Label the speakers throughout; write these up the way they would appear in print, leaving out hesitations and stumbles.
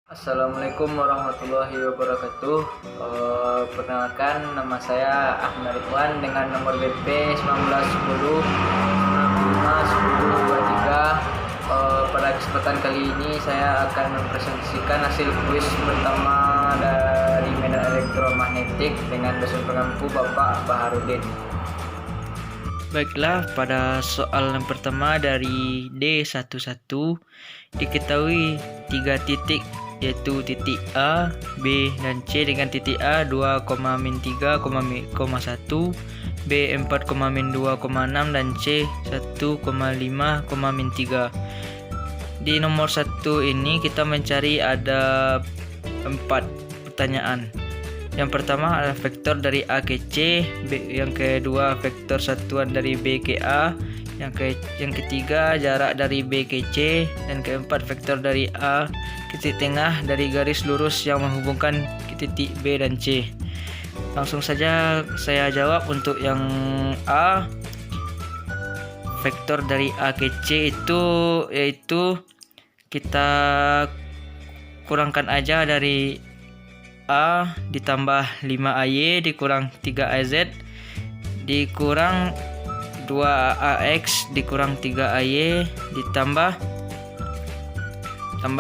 Speaker 1: Assalamualaikum warahmatullahi wabarakatuh. Perkenalkan, nama saya Ahmad Ridwan dengan nomor BP 1910 95 10 23. Pada kesempatan kali ini saya akan mempresentasikan hasil kuis pertama dari medan elektromagnetik dengan dosen pengampu Bapak Baharudin.
Speaker 2: Baiklah, pada soal yang pertama dari D11 diketahui 3 titik, yaitu titik A, B, dan C dengan titik A 2,-3,1, B 4,-2,6, dan C 1,5,-3. Di nomor 1 ini kita mencari ada 4 pertanyaan. Yang pertama adalah vektor dari A ke C, yang kedua vektor satuan dari B ke A, yang ketiga jarak dari B ke C, dan keempat vektor dari A ke titik tengah dari garis lurus yang menghubungkan ke titik B dan C. Langsung saja saya jawab untuk yang A. Vektor dari A ke C itu yaitu kita kurangkan aja dari A ditambah 5AY dikurang 3AZ dikurang 2AX dikurang 3AY ditambah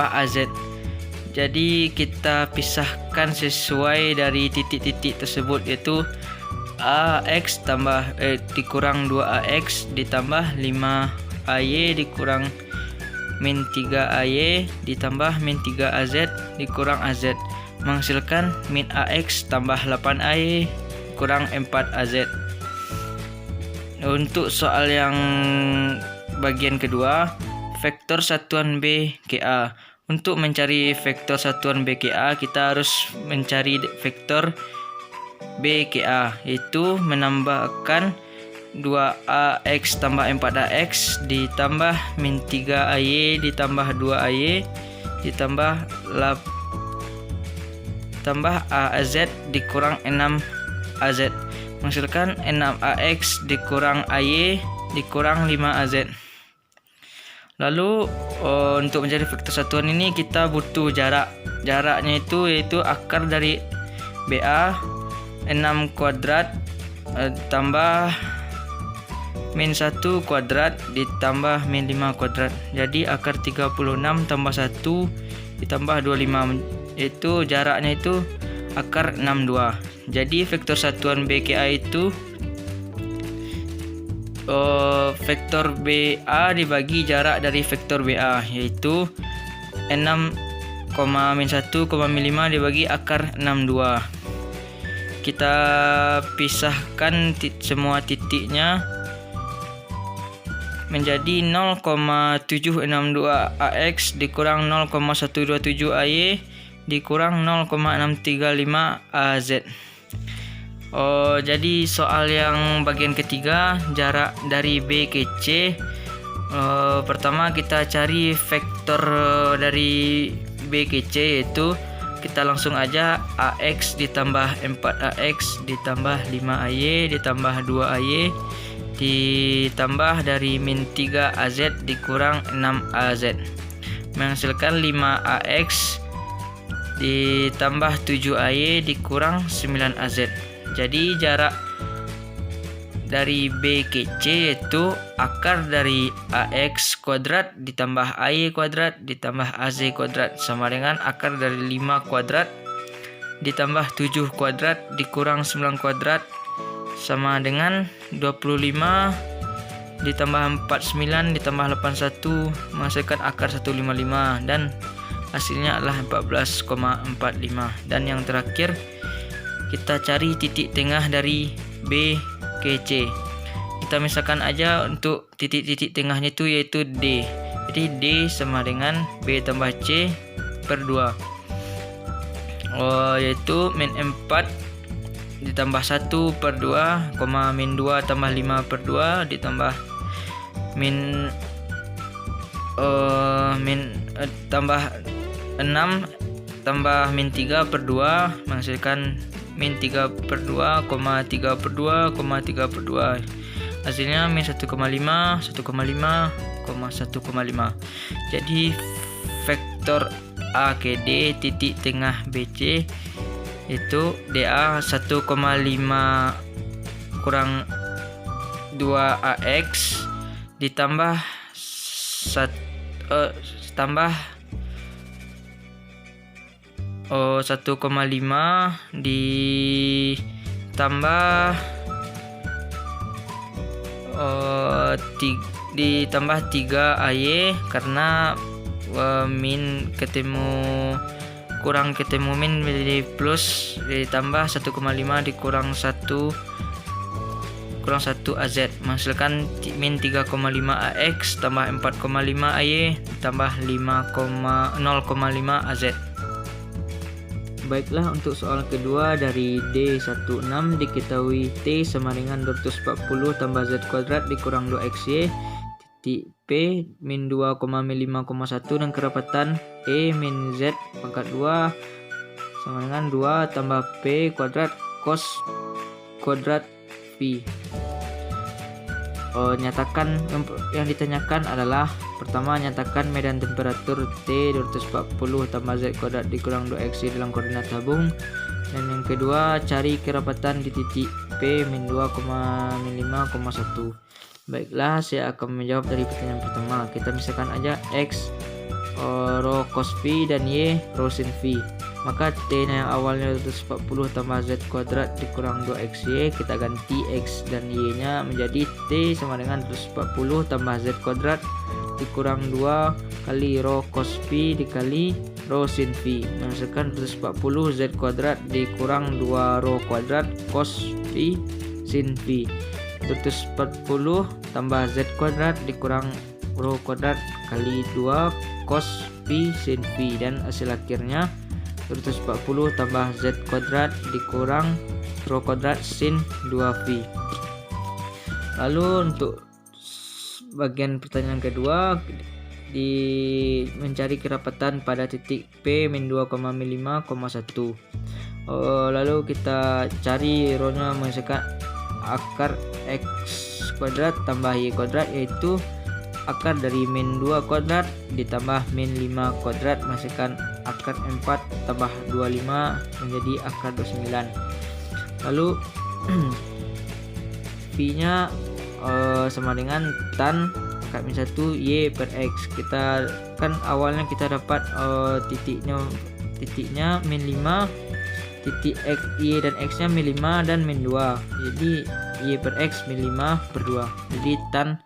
Speaker 2: AZ. Jadi kita pisahkan sesuai dari titik-titik tersebut, yaitu AX dikurang 2AX ditambah 5AY dikurang min 3AY ditambah min 3AZ dikurang AZ, menghasilkan min AX tambah 8AY kurang 4AZ. Untuk soal yang bagian kedua, vektor satuan B ke A. Untuk mencari vektor satuan B ke A, kita harus mencari vektor B ke A, yaitu menambahkan 2AX tambah 4AX ditambah min 3AY ditambah 2AY ditambah AZ dikurang 6AZ, menghasilkan 6AX dikurang AY dikurang 5AZ. Lalu untuk mencari vektor satuan ini kita butuh jaraknya yaitu akar dari BA 6 kuadrat tambah min 1 kuadrat ditambah min 5 kuadrat, jadi akar 36 tambah 1 ditambah 25, yaitu jaraknya itu akar 62. Jadi vektor satuan BKA itu vektor BA dibagi jarak dari vektor BA, yaitu 6, min 1, min 5 dibagi akar 62. Kita pisahkan semua titiknya menjadi 0,762AX dikurang 0,127AY dikurang 0,635AZ. Jadi soal yang bagian ketiga, jarak dari B ke C. Pertama kita cari vektor dari B ke C, yaitu kita langsung aja AX ditambah 4AX ditambah 5AY ditambah 2AY ditambah dari min 3AZ dikurang 6AZ, menghasilkan 5AX ditambah 7AY dikurang 9AZ. Jadi jarak dari B ke C yaitu akar dari AX kuadrat ditambah AY kuadrat ditambah AZ kuadrat sama dengan akar dari 5 kuadrat ditambah 7 kuadrat dikurang 9 kuadrat sama dengan 25 ditambah 49 ditambah 81 menghasilkan akar 155, dan hasilnya adalah 14,45. Dan yang terakhir kita cari titik tengah dari B ke C. Kita misalkan aja untuk titik-titik tengahnya itu yaitu D. Jadi D sama dengan B tambah C per 2, yaitu min 4 ditambah 1 per 2, min 2 tambah 5 per 2 ditambah tambah 6 tambah min 3 per 2 menghasilkan min 3 per 2, 3 per 2, 3 per 2. Hasilnya min 1,5, 1,5, 1,5. Jadi vektor A ke D titik tengah BC itu DA 1,5 kurang 2AX ditambah 1,5 ditambah 3 AY karena min ketemu min menjadi plus, ditambah 1,5 dikurang 1 AZ menghasilkan min 3,5 AX tambah 4,5 AY tambah 0,5 AZ. Baiklah, untuk soal kedua dari D16 diketahui T sama dengan 240 tambah Z kuadrat dikurang 2XY titik P min 2,5,1 dan kerapatan E min Z pangkat 2 sama dengan 2 tambah P kuadrat cos kuadrat V. Nyatakan yang ditanyakan adalah pertama, nyatakan medan temperatur T 240 tambah Z kuadrat dikurang 2XY dalam koordinat tabung, dan yang kedua cari kerapatan di titik P min 2,5,1. Baiklah, saya akan menjawab dari pertanyaan pertama. Kita misalkan aja X rho cos V dan Y rho sin V. Maka T yang awalnya 240 tambah Z kuadrat dikurang 2XY, kita ganti X dan Y nya menjadi T sama dengan 240 tambah Z kuadrat dikurang 2 kali rho cos V dikali rho sin V, menghasilkan 240 Z kuadrat dikurang 2 rho kuadrat cos V sin V. 240 tambah Z kuadrat dikurang rho kuadrat kali 2 cos V sin V, dan hasil akhirnya 240 tambah Z kuadrat dikurang rho kuadrat sin 2V. Lalu untuk bagian pertanyaan kedua, mencari kerapatan pada titik P min 2,5,1. Lalu kita cari rho nya menghasilkan akar X kuadrat tambah Y kuadrat, yaitu akar dari min 2 kuadrat ditambah min 5 kuadrat menghasilkan akar 4 tambah 25 menjadi akar 29. Lalu V nya sama dengan tan akar min 1 Y per X. Kita kan awalnya kita dapat titiknya min 5, titik X, Y dan X nya min 5 dan min 2, jadi Y per X min 5 per 2, jadi tan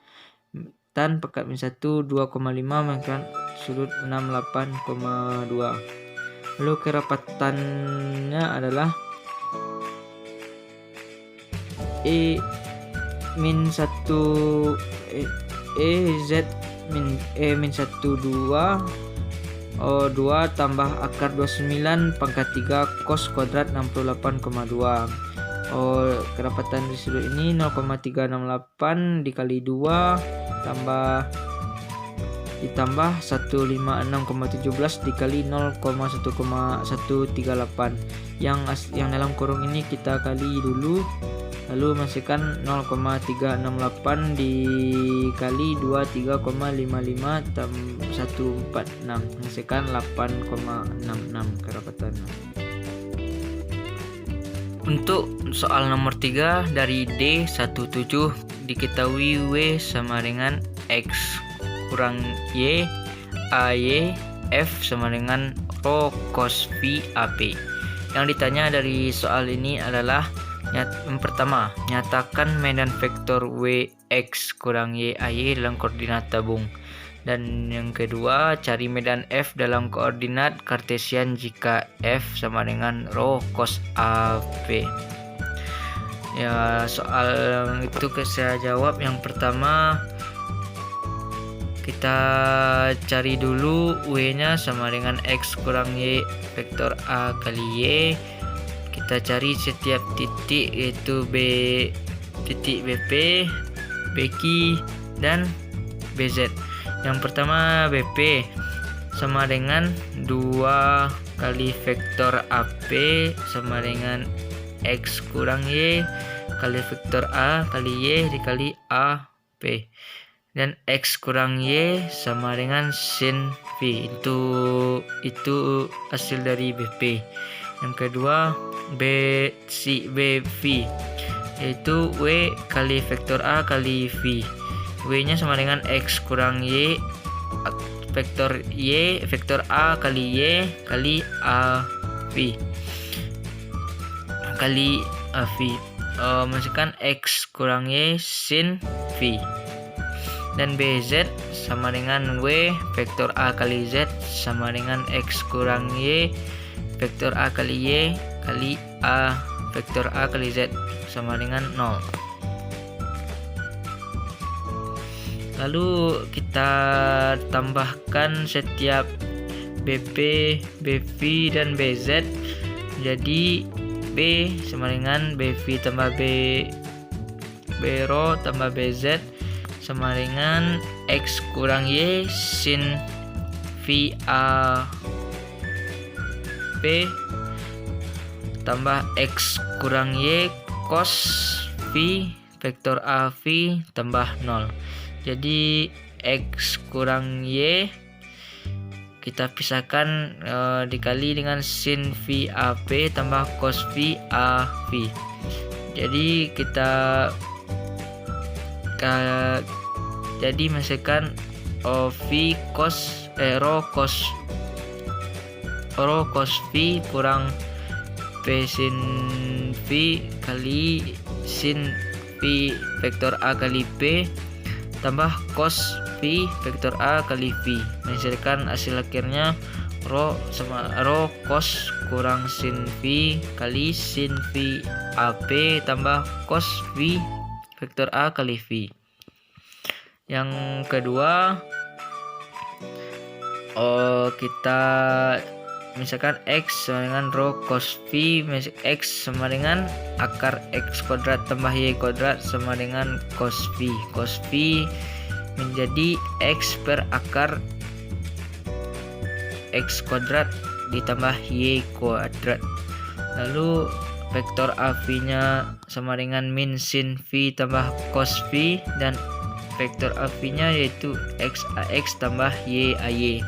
Speaker 2: pangkat min 1 2,5 menghasilkan sudut 68,2. Lalu kerapatannya adalah E min 1 Z min E min 1 2 2 tambah akar 29 pangkat 3 cos kuadrat 68,2. Kerapatan di sudut ini 0,368 dikali 2 ditambah 156,17 dikali 0,1,138. Yang dalam kurung ini kita kali dulu, lalu menghasilkan 0,368 dikali 2 3,55 tambah 146 menghasilkan 8,66 kerapatannya. Untuk soal nomor 3 dari D17 diketahui W sama dengan X kurang Y AY F sama dengan rho cos V AP. Yang ditanya dari soal ini adalah yang pertama, nyatakan medan vektor WX kurang YAY dalam koordinat tabung. Dan yang kedua, cari medan F dalam koordinat kartesian jika F sama dengan rho cos AP. Ya, soal itu saya jawab. Yang pertama, kita cari dulu W nya sama dengan X kurang Y vektor A kali Y. Kita cari setiap titik, yaitu titik BP, BQ, dan BZ. Yang pertama BP sama dengan 2 kali vektor AP sama dengan X kurang Y kali vektor A kali Y dikali AP. dan X kurang Y sama dengan sin V. Itu hasil dari BP. Yang kedua BV, yaitu W kali vektor A kali V. W nya sama dengan X kurang Y vektor A kali Y kali AV kali AV. Masukkan X kurang Y sin V. Dan BZ sama dengan W vektor A kali Z sama dengan X kurang Y vektor A kali Y kali A vektor A kali Z sama dengan 0. Lalu kita tambahkan setiap BP, BV, dan BZ. Jadi B sama dengan BV tambah B rho tambah BZ sama dengan X kurang Y sin V A P tambah X kurang Y cos V vektor AV tambah 0. Jadi X kurang Y kita pisahkan dikali dengan sin V AP tambah cos V AV. Jadi jadi masukkan V cos rho cos V kurang P sin V kali sin V vektor A kali P tambah cos V vektor A kali V. Menghasilkan hasil akhirnya rho cos kurang sin V kali sin V AP tambah cos V vektor A kali V. Yang kedua kita misalkan X sama dengan rho cos V, X sama dengan akar X kuadrat tambah Y kuadrat sama dengan cos V. Cos V menjadi X per akar X kuadrat ditambah Y kuadrat. Lalu vektor AV nya sama dengan min sin V tambah cos V, dan vektor AV nya yaitu XAX tambah YAY.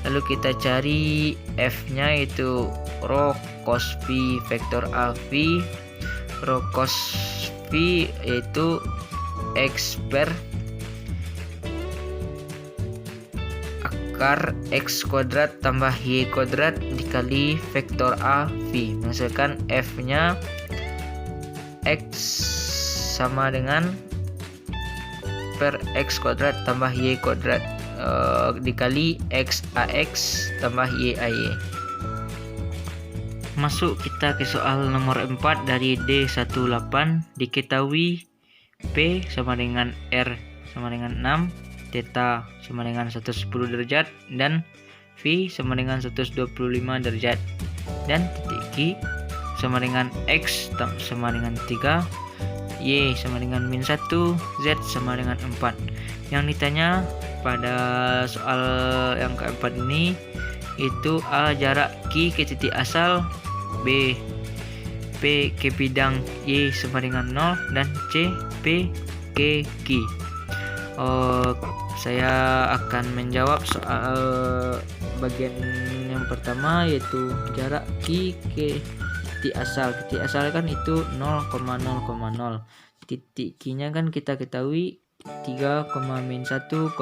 Speaker 2: Lalu kita cari F nya yaitu rho cos V vektor AV. Rho cos V yaitu X per akar X kuadrat tambah Y kuadrat dikali vektor AV. Menghasilkan F nya X sama dengan per X kuadrat tambah Y kuadrat dikali XAX tambah YAY. Masuk kita ke soal nomor 4 dari D18. Diketahui P sama dengan R sama dengan 6, theta sama dengan 110 derajat, dan V sama dengan 125 derajat, dan titik Q sama dengan X sama dengan 3, Y sama dengan min 1, Z sama dengan 4. Yang ditanya pada soal yang keempat ini itu A jarak Q ke titik asal, B P ke bidang Y sama dengan 0, dan C P ke Q. Saya akan menjawab soal bagian yang pertama, yaitu jarak Q ke titik asal. Titik asal kan itu 0,0,0. Titik Q nya kan kita ketahui 3, min 1,4.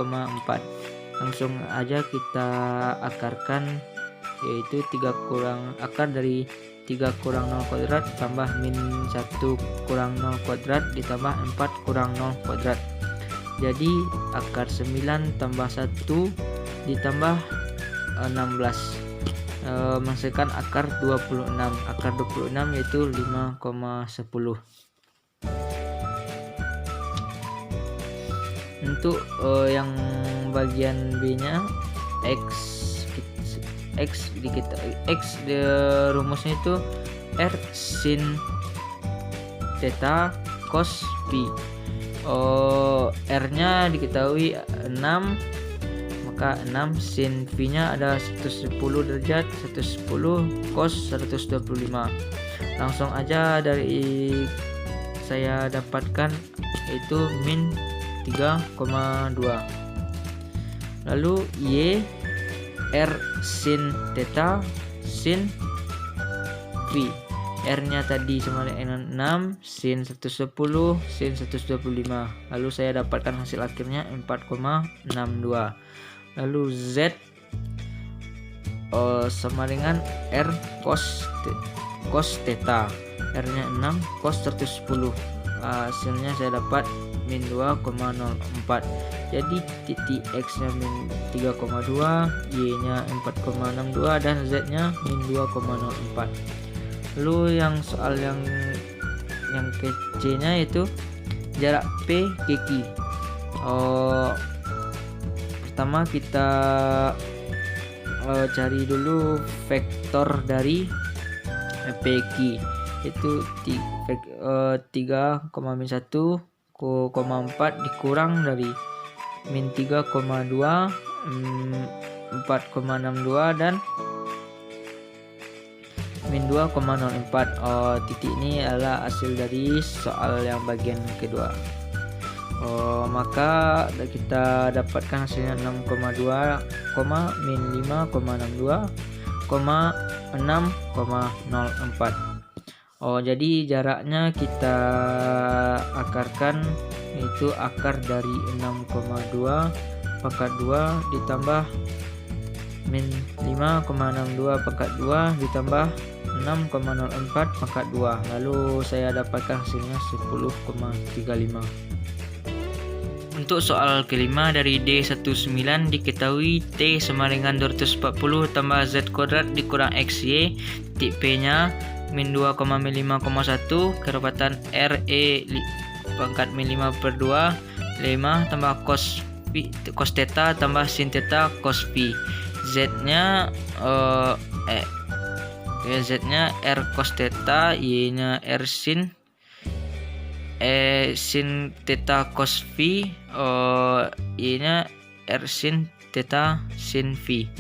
Speaker 2: Langsung aja kita akarkan, yaitu 3 kurang akar dari 3 kurang 0 kuadrat tambah min 1 kurang 0 kuadrat ditambah 4 kurang 0 kuadrat. Jadi akar 9 tambah 1 ditambah 16 menghasilkan akar 26. Akar 26 yaitu 5,10. Untuk yang bagian B nya X rumusnya itu R sin theta cos P. R nya diketahui 6, maka 6 sin V nya ada 110 derajat, 110 cos 125. Langsung aja dari saya dapatkan itu min 3,2. Lalu Y R sin theta sin V. R-nya tadi sama dengan 6 sin 110 sin 125. Lalu saya dapatkan hasil akhirnya 4,62. Lalu Z sama dengan R cos theta. R-nya 6 cos 110. Hasilnya saya dapat min 2,04. Jadi titik X-nya min 3,2, Y-nya 4,62 dan Z-nya min 2,04. Lalu yang soal yang kecilnya itu jarak P ke Q. Pertama kita cari dulu vektor dari PQ, itu 3,1,4 dikurang dari min 3,2 4,62 dan min 2,04. Titik ini adalah hasil dari soal yang bagian kedua. Maka kita dapatkan hasilnya 6,2, min 5,62, 6,04. Jadi jaraknya kita akarkan, yaitu akar dari 6,2 pangkat 2 ditambah min 5,62 pangkat 2 ditambah 6,04 pangkat 2. Lalu saya dapatkan hasilnya 10,35. Untuk soal kelima dari D19 diketahui T sama dengan 240 tambah Z kuadrat dikurang XY. Titik P nya min 2,5,1, kerapatan RE pangkat min 5/2 5 tambah cos theta tambah sin theta cos P. Z-nya Z-nya R cos theta, Y-nya R sin theta cos V, Y-nya R sin theta sin V.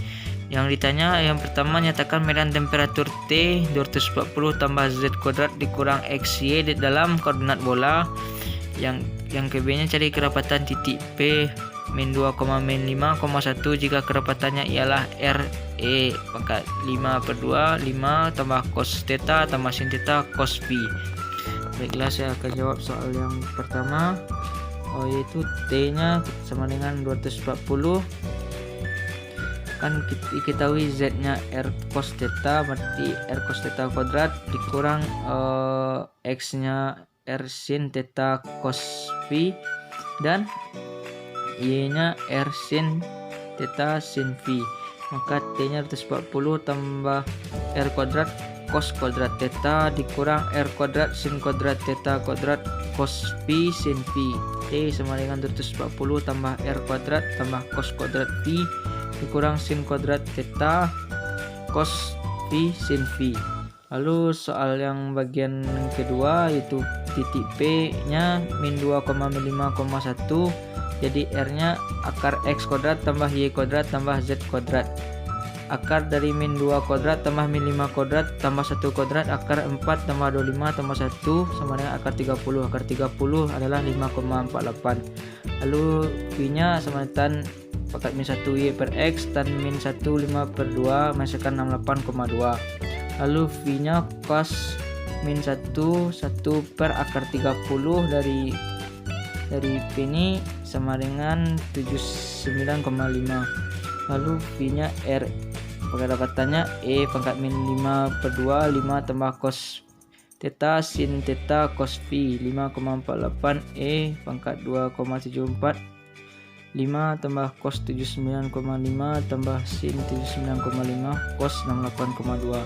Speaker 2: Yang ditanya yang pertama, nyatakan medan temperatur T 240 tambah Z kuadrat dikurang XY di dalam koordinat bola. Yang kedua, cari kerapatan titik P min 2,5,1 jika kerapatannya ialah RE pangkat 5/2 5 tambah cos theta tambah sin theta cos P. Baiklah, saya akan jawab soal yang pertama, yaitu T nya sama dengan 240. Kan kita ketahui Z nya R cos theta, berarti R cos theta kuadrat dikurang X nya R sin theta cos P dan Y nya R sin theta sin V. Maka T nya 240 tambah R kuadrat cos kuadrat theta dikurang R kuadrat sin kuadrat theta kuadrat cos P sin V. T sama dengan 240 tambah R kuadrat tambah cos kuadrat V dikurang sin kuadrat theta cos V sin V. Lalu soal yang bagian kedua, yaitu titik P nya min 2,5,1. Jadi R nya akar X kuadrat tambah Y kuadrat tambah Z kuadrat. Akar dari min 2 kuadrat tambah min 5 kuadrat tambah 1 kuadrat. Akar 4 tambah 25 tambah 1 sama dengan akar 30. Akar 30 adalah 5,48. Lalu V nya sama dengan pangkat min 1 Y per X dan min 1 5/2 menghasilkan 68,2. Lalu V nya cos min 1 per akar 30 dari P ini sama dengan 79,5. Lalu V nya R pendapatnya E pangkat min 5/2 5 tambah cos theta sin theta cos V 5,48 E pangkat 2,74 5 tambah cos 79,5 tambah sin 79,5 cos 68,2.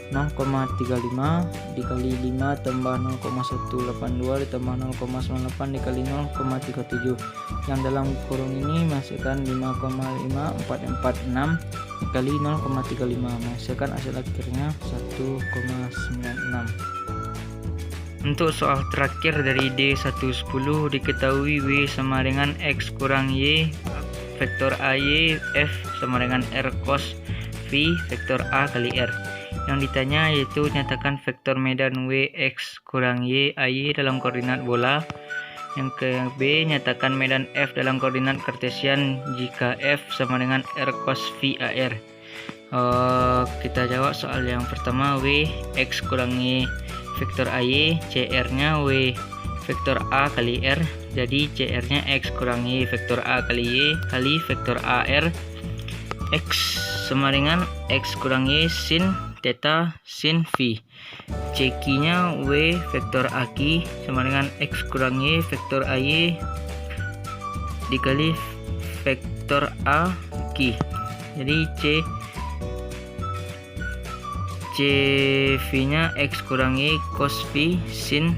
Speaker 2: 0,35 dikali 5 tambah 0,182 ditambah 0,98 dikali 0,37. Yang dalam kurung ini menghasilkan 5,5446 dikali 0,35 menghasilkan hasil akhirnya 1,96. Untuk soal terakhir dari D110 diketahui W sama dengan X kurang Y, vektor AY F sama dengan R cos V vektor A kali R. Yang ditanya yaitu nyatakan vektor medan W X kurang Y AY dalam koordinat bola. Yang ke B, nyatakan medan F dalam koordinat kartesian jika F sama dengan R cos phi AR. Kita jawab soal yang pertama, W X kurangi vektor AY, CR nya W vektor A kali R, jadi CR nya X kurangi vektor A kali Y kali vektor AR. X sama dengan X kurangi sin theta sin phi. CQ nya W vektor AK sama dengan X kurangi vektor AY dikali vektor AK. Jadi CV nya X kurangi cos phi sin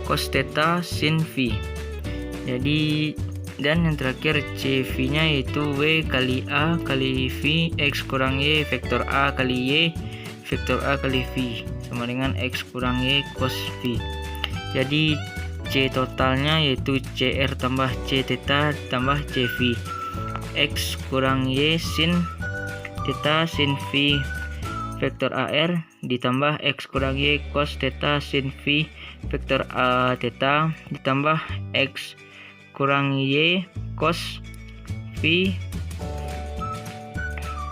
Speaker 2: cos theta sin phi. Jadi dan yang terakhir CV nya yaitu W kali A kali phi X kurang Y vektor A kali Y vektor A kali phi sama dengan X kurang Y cos phi. Jadi C totalnya yaitu CR tambah C theta tambah C phi, X kurang Y sin theta sin phi vektor AR ditambah X kurang Y cos theta sin phi vektor A theta ditambah X kurang Y cos phi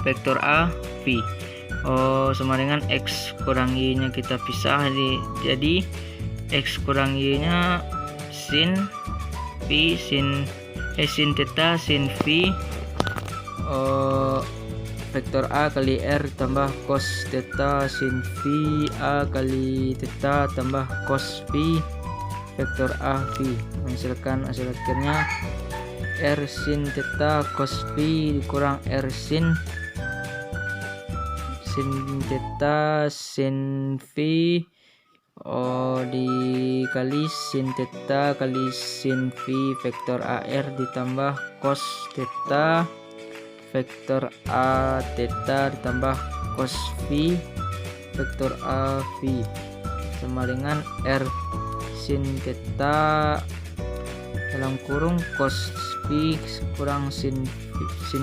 Speaker 2: vektor A phi. Sama dengan X kurang Y nya kita pisah, jadi X kurang Y nya sin phi sin theta sin phi vektor A kali R tambah cos theta sin phi A kali theta tambah cos phi vektor A phi. Menghasilkan hasil akhirnya R sin theta cos phi dikurang R sin theta sin phi dikali sin theta kali sin phi vektor AR ditambah cos theta vektor A theta ditambah cos phi vektor A phi sama dengan R sin theta dalam kurung cos phi kurang sin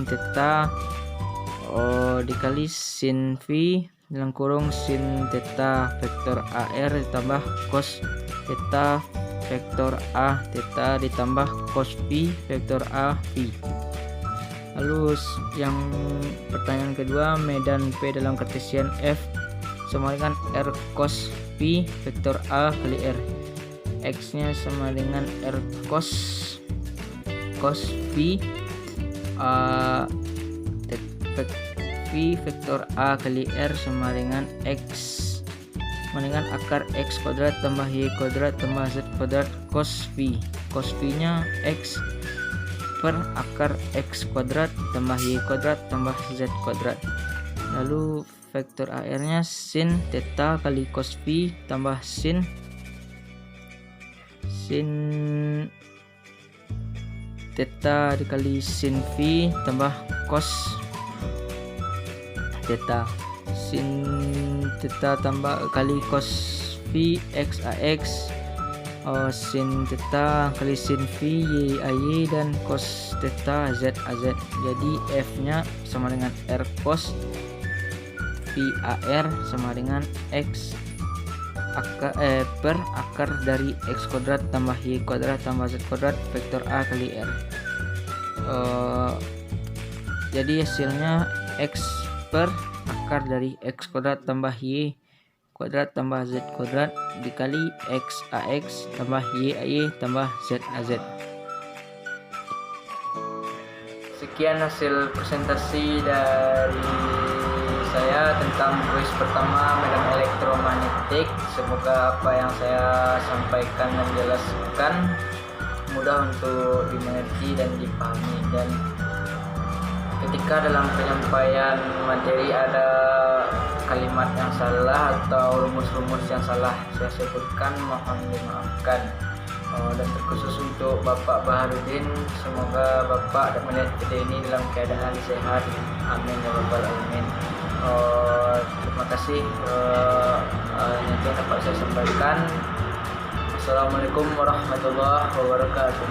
Speaker 2: theta dikali sin phi dalam kurung sin theta vektor AR ditambah cos theta vektor A theta ditambah cos phi vektor A phi. Lalu yang pertanyaan kedua, medan P dalam kartesian F sama dengan R cos phi vektor A kali R. X nya sama dengan R cos phi phi vektor A kali R sama dengan X sama dengan akar X kuadrat tambah Y kuadrat tambah Z kuadrat cos phi. Cos phi nya X per akar X kuadrat tambah Y kuadrat tambah Z kuadrat. Lalu vektor AR nya sin theta kali cos phi tambah sin theta dikali sin phi tambah cos theta, sin theta tambah kali cos phi X AX sin theta kali sin phi Y AY dan cos theta Z AZ. Jadi F nya sama dengan R cos phi AR sama dengan X per akar dari X kuadrat tambah Y kuadrat tambah Z kuadrat vektor A kali R. Jadi hasilnya X per akar dari X kuadrat tambah Y kuadrat tambah Z kuadrat dikali X AX tambah Y AY tambah Z AZ.
Speaker 1: Sekian hasil presentasi dari saya tentang kuis pertama medan elektromagnetik. Semoga apa yang saya sampaikan dan jelaskan mudah untuk dimengerti dan dipahami, dan ketika dalam penyampaian materi ada kalimat yang salah atau rumus-rumus yang salah saya sebutkan, mohon dimaafkan. Dan terkhusus untuk Bapak Baharudin, semoga Bapak melihat video ini dalam keadaan sehat, amin ya rabbal alamin. Terima kasih yang dapat saya sampaikan. Assalamualaikum warahmatullahi wabarakatuh.